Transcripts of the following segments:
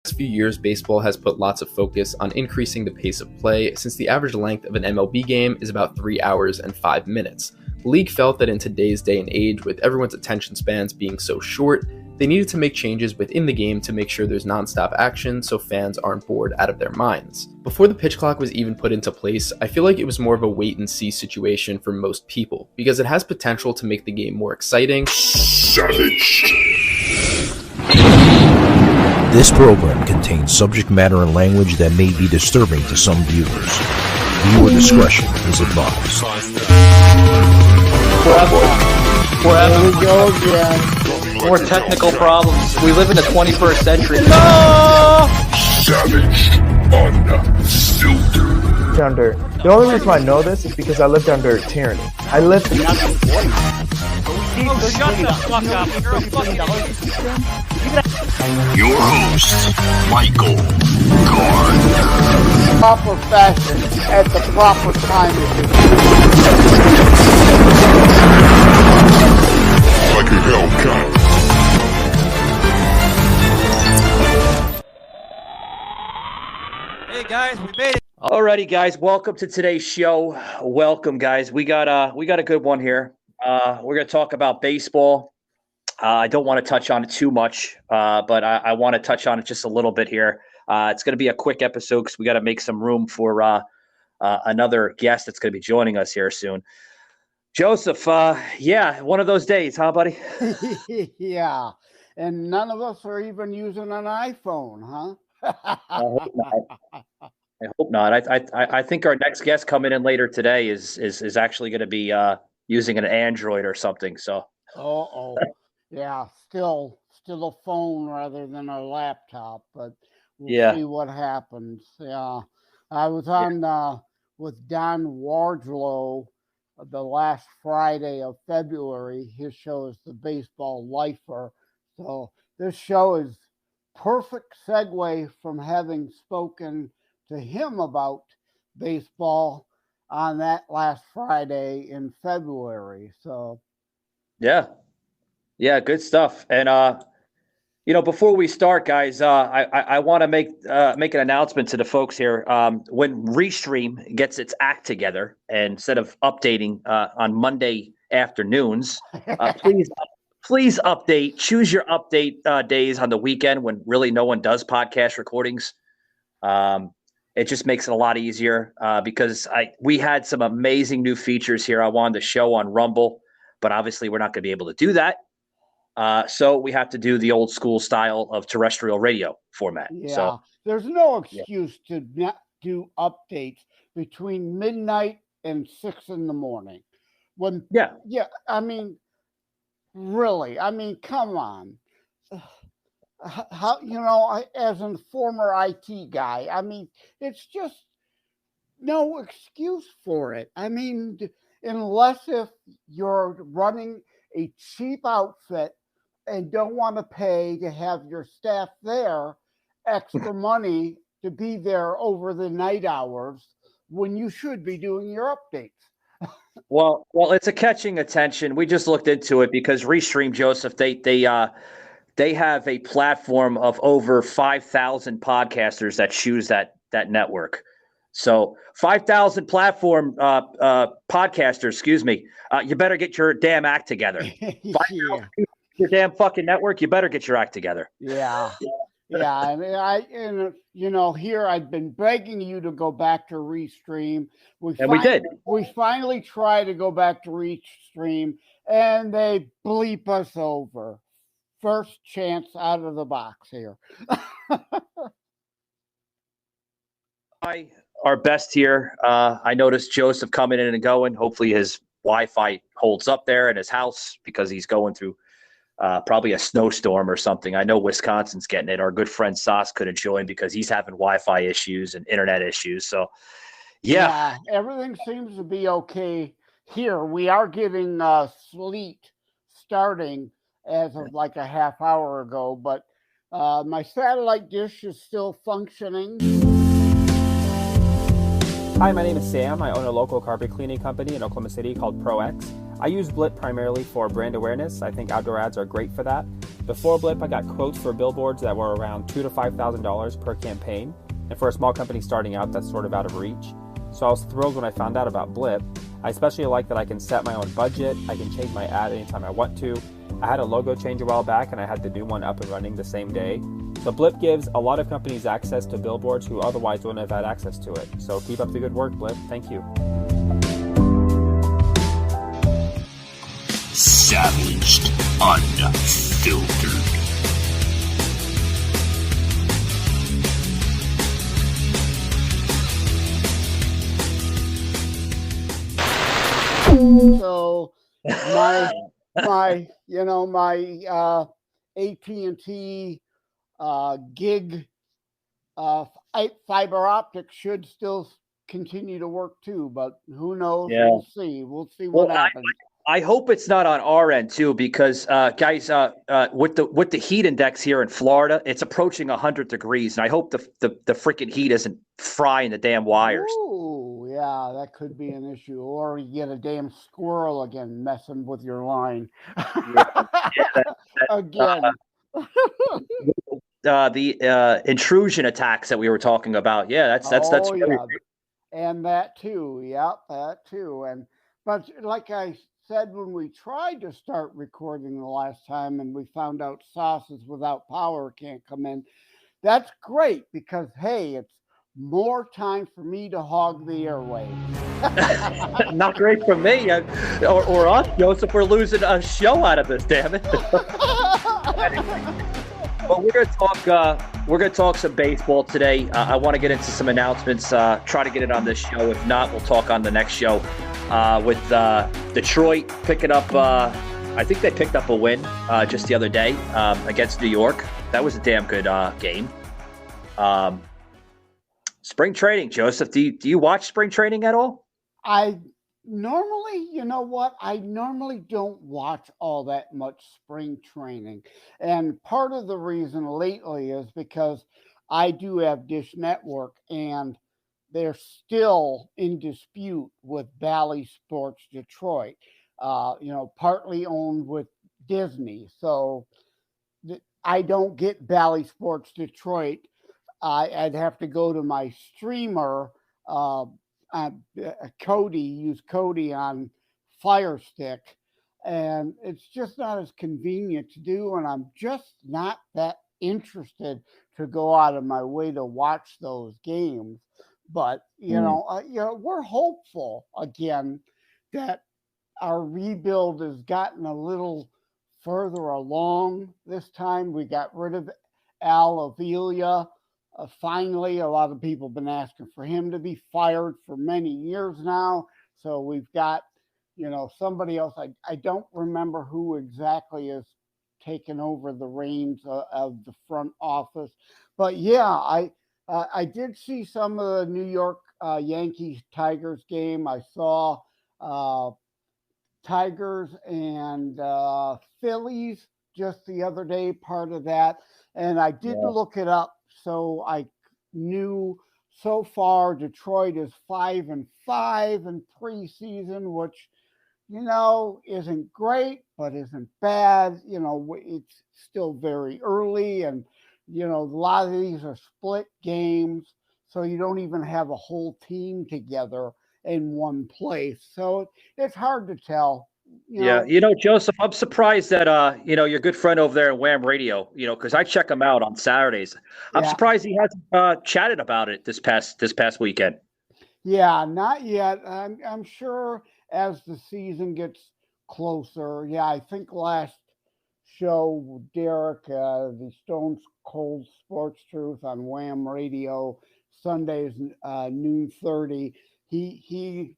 last few years, baseball has put lots of focus on increasing the pace of play, since the average length of an MLB game is about 3 hours and 5 minutes. The league felt that in today's day and age, with everyone's attention spans being so short, they needed to make changes within the game to make sure there's nonstop action so fans aren't bored out of their minds. Before the pitch clock was even put into place, I feel like it was more of a wait-and-see situation for most people, because it has potential to make the game more exciting. Savage. This program contains subject matter and language that may be disturbing to some viewers. Viewer discretion is advised. Forever. Here we go again. More technical problems. We live in the 21st century. No! Savage. Unfiltered. Under. The only reason I know this is because I lived under tyranny. I lived. Oh, shut the fuck up. You're a fucking Your host, Michael Gardner. Proper fashion at the proper time. Like a Hellcat. Hey guys, we made it. Alrighty, guys. Welcome to today's show. Welcome, guys. We got a good one here. We're gonna talk about baseball. I don't want to touch on it too much, but I want to touch on it just a little bit here. It's going to be a quick episode because we got to make some room for another guest that's going to be joining us here soon. Joseph, yeah, one of those days, huh, buddy? Yeah, and none of us are even using an iPhone, huh? I hope not. I think our next guest coming in later today is actually going to be using an Android or something. So. Oh. Yeah, still a phone rather than a laptop, but we'll see what happens. Yeah, I was on with Don Wardlow the last Friday of February. His show is The Baseball Lifer. So this show is perfect segue from having spoken to him about baseball on that last Friday in February. So yeah, good stuff. And before we start, guys, I want to make an announcement to the folks here. When Restream gets its act together, and instead of updating on Monday afternoons, please update. Choose your update days on the weekend when really no one does podcast recordings. It just makes it a lot easier because we had some amazing new features here. I wanted to show on Rumble, but obviously we're not going to be able to do that. So we have to do the old school style of terrestrial radio format. Yeah, so there's no excuse to not do updates between midnight and 6 a.m. I mean, really, come on. How as a former IT guy, it's just no excuse for it. Unless if you're running a cheap outfit and don't want to pay to have your staff there extra money to be there over the night hours when you should be doing your updates. Well, it's a catching attention. We just looked into it because Restream, Joseph, they have a platform of over 5,000 podcasters that choose that network. So 5,000 platform podcasters, excuse me, you better get your damn act together. 5,000 people, your damn fucking network, you better get your act together. Yeah. Here I've been begging you to go back to Restream. We did. We finally tried to go back to Restream, and they bleep us over. First chance out of the box here. Our best here. I noticed Joseph coming in and going. Hopefully his Wi-Fi holds up there in his house because he's going through probably a snowstorm or something. I know Wisconsin's getting it. Our good friend Sauce couldn't join because he's having Wi-Fi issues and internet issues. So, yeah everything seems to be okay here. We are getting sleet starting as of like a half hour ago, but my satellite dish is still functioning. Hi, my name is Sam. I own a local carpet cleaning company in Oklahoma City called ProX. I use Blip primarily for brand awareness. I think outdoor ads are great for that. Before Blip, I got quotes for billboards that were around $2,000 to $5,000 per campaign, and for a small company starting out, that's sort of out of reach. So I was thrilled when I found out about Blip. I especially like that I can set my own budget, I can change my ad anytime I want to. I had a logo change a while back and I had the new one up and running the same day. So Blip gives a lot of companies access to billboards who otherwise wouldn't have had access to it. So keep up the good work, Blip. Thank you. Savaged, unfiltered. So my AT&T gig fiber optic should still continue to work too, but who knows? Yeah. We'll see what happens. I hope it's not on our end too, because guys, with the heat index here in Florida, it's approaching 100 degrees, and I hope the freaking heat isn't frying the damn wires. Ooh, yeah, that could be an issue. Or you get a damn squirrel again messing with your line. Again. The intrusion attacks that we were talking about. Yeah, that's yeah. And that too. Yep, that too. But like I said, when we tried to start recording the last time and we found out sauces without power can't come in, that's great because, hey, it's more time for me to hog the airwaves. Not great for me or us, Joseph. We're losing a show out of this, damn it. Well, we're gonna talk some baseball today. I want to get into some announcements. Try to get it on this show. If not, we'll talk on the next show. With Detroit picking up, I think they picked up a win just the other day against New York. That was a damn good game. Spring training, Joseph. Do you watch spring training at all? I normally don't watch all that much spring training. And part of the reason lately is because I do have Dish Network and they're still in dispute with Bally Sports Detroit, partly owned with Disney. So I don't get Bally Sports Detroit. I'd have to go to my streamer, Cody, use Cody on Fire Stick. And it's just not as convenient to do. And I'm just not that interested to go out of my way to watch those games. But, we're hopeful again that our rebuild has gotten a little further along this time. We got rid of Al Avila. Finally, a lot of people have been asking for him to be fired for many years now. So we've got, somebody else. I don't remember who exactly is taking over the reins of the front office. But yeah, I did see some of the New York Yankees Tigers game. I saw Tigers and Phillies just the other day, part of that. And I did look it up. So I knew so far Detroit is 5-5 in preseason, which, isn't great, but isn't bad. It's still very early. And, a lot of these are split games. So you don't even have a whole team together in one place. So it's hard to tell. Joseph, I'm surprised that your good friend over there at Wham Radio, because I check him out on Saturdays. I'm surprised he hasn't chatted about it this past weekend. Yeah, not yet. I'm sure as the season gets closer. Yeah, I think last show with Derek, the Stone Cold Sports Truth on Wham Radio, Sundays noon 30. He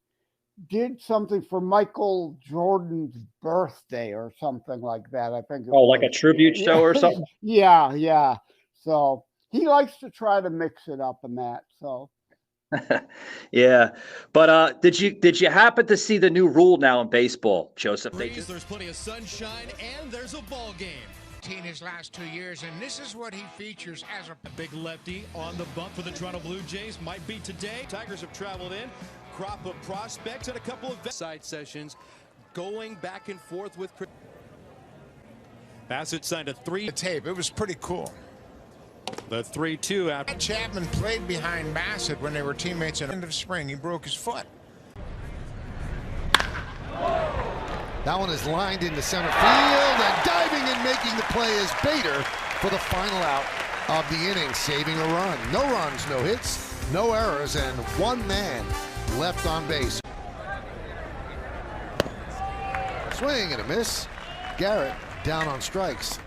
did something for Michael Jordan's birthday or something like that. I think. Like a tribute show or something? Yeah. So he likes to try to mix it up in that. So. Yeah. But did you happen to see the new rule now in baseball, Joseph? There's plenty of sunshine and there's a ball game. His last 2 years, and this is what he features as a big lefty on the bump for the Toronto Blue Jays. Might be today. Tigers have traveled in. Crop of prospects and a couple of side sessions going back and forth with Bassett signed a 3. The tape, it was pretty cool. The 3-2 after. Chapman played behind Bassett when they were teammates at the end of spring. He broke his foot. That one is lined into center field, and diving and making the play is Bader for the final out of the inning, saving a run. No runs, no hits, no errors, and one man left on base. Swing and a miss. Garrett down on strikes.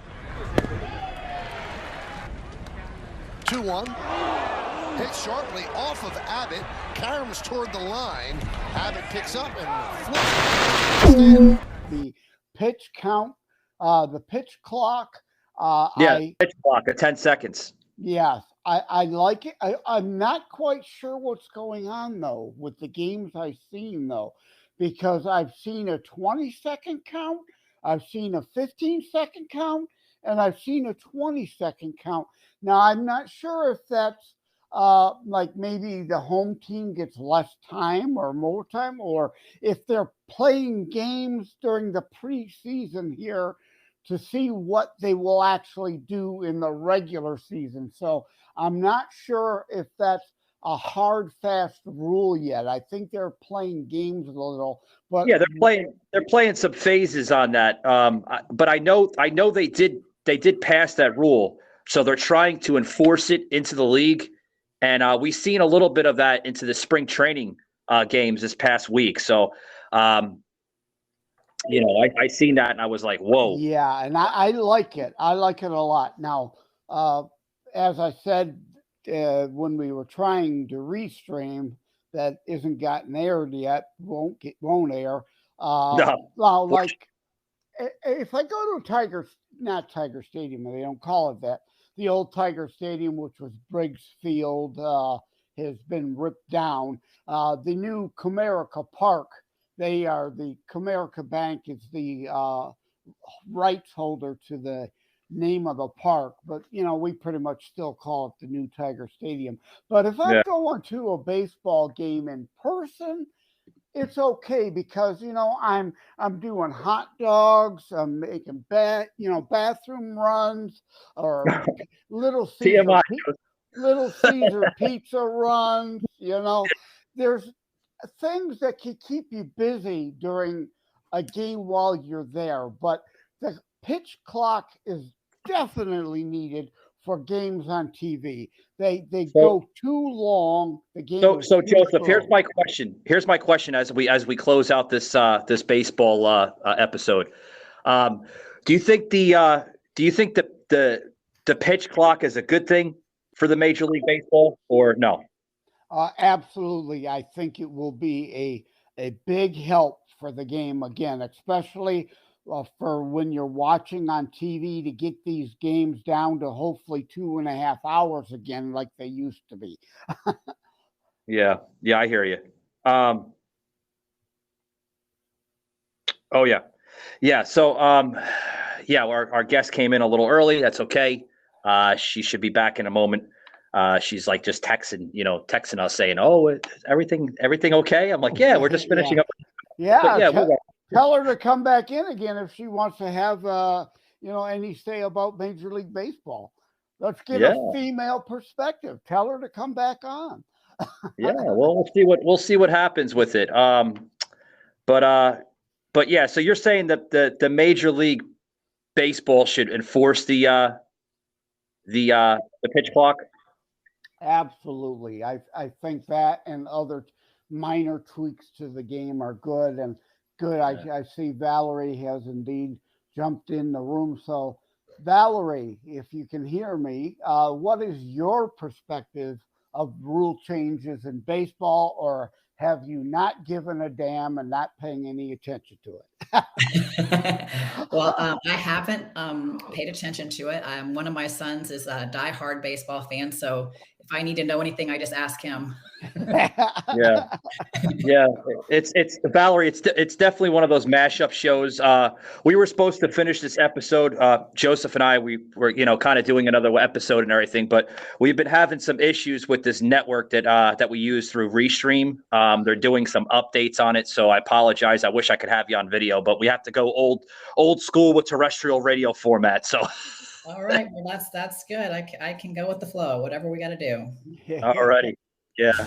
2-1. Hit sharply off of Abbott. Caroms toward the line. Abbott picks up and flips. The pitch count, the pitch clock. Pitch clock at 10 seconds. Yes, I like it. I'm not quite sure what's going on, though, with the games I've seen, though, because I've seen a 20-second count, I've seen a 15-second count, and I've seen a 20-second count. Now, I'm not sure if that's like maybe the home team gets less time or more time, or if they're playing games during the preseason here to see what they will actually do in the regular season. So I'm not sure if that's a hard, fast rule yet. I think they're playing games a little, but yeah, they're playing some phases on that. But I know they did pass that rule, so they're trying to enforce it into the league. And we've seen a little bit of that into the spring training games this past week. So, I seen that and I was like, whoa. Yeah, and I like it. I like it a lot. Now, as I said, when we were trying to restream, that isn't gotten aired yet, won't air. No. Well, like if I go to not Tiger Stadium, they don't call it that. The old Tiger Stadium, which was Briggs Field, has been ripped down. The new Comerica Park, the Comerica Bank is the rights holder to the name of the park, but we pretty much still call it the new Tiger Stadium. But if I'm going to a baseball game in person, it's okay because I'm doing hot dogs, I'm making bathroom runs, or Little Caesar pizza runs. There's things that can keep you busy during a game while you're there, but the pitch clock is definitely needed for games on TV. They go too long. The game. So Joseph, here's my question. Here's my question as we close out this this baseball episode. Do you think the pitch clock is a good thing for the Major League Baseball or no? Absolutely. I think it will be a big help for the game again, especially for when you're watching on TV, to get these games down to hopefully 2.5 hours again, like they used to be. Yeah, I hear you. Oh yeah. So our guest came in a little early. That's okay. She should be back in a moment. She's like just texting us saying, "Oh, is everything okay?" I'm like, "Yeah, we're just finishing up." Yeah, tell her to come back in again if she wants to have any say about Major League Baseball. Let's get a female perspective. Tell her to come back on. Yeah, well, we'll see what happens with it. But yeah, so you're saying that the Major League Baseball should enforce the pitch clock? Absolutely. I think that and other minor tweaks to the game are good and good. I see Valerie has indeed jumped in the room. So Valerie, if you can hear me, what is your perspective of rule changes in baseball, or have you not given a damn and not paying any attention to it? Well, I haven't paid attention to it. One of my sons is a diehard baseball fan, so if I need to know anything, I just ask him. Yeah. It's Valerie. It's definitely one of those mashup shows. We were supposed to finish this episode. Joseph and I, we were, kind of doing another episode and everything, but we've been having some issues with this network that we use through Restream. They're doing some updates on it, so I apologize. I wish I could have you on video, but we have to go old school with terrestrial radio format. So. All right. Well, that's good. I can go with the flow. Whatever we got to do. All righty. Yeah.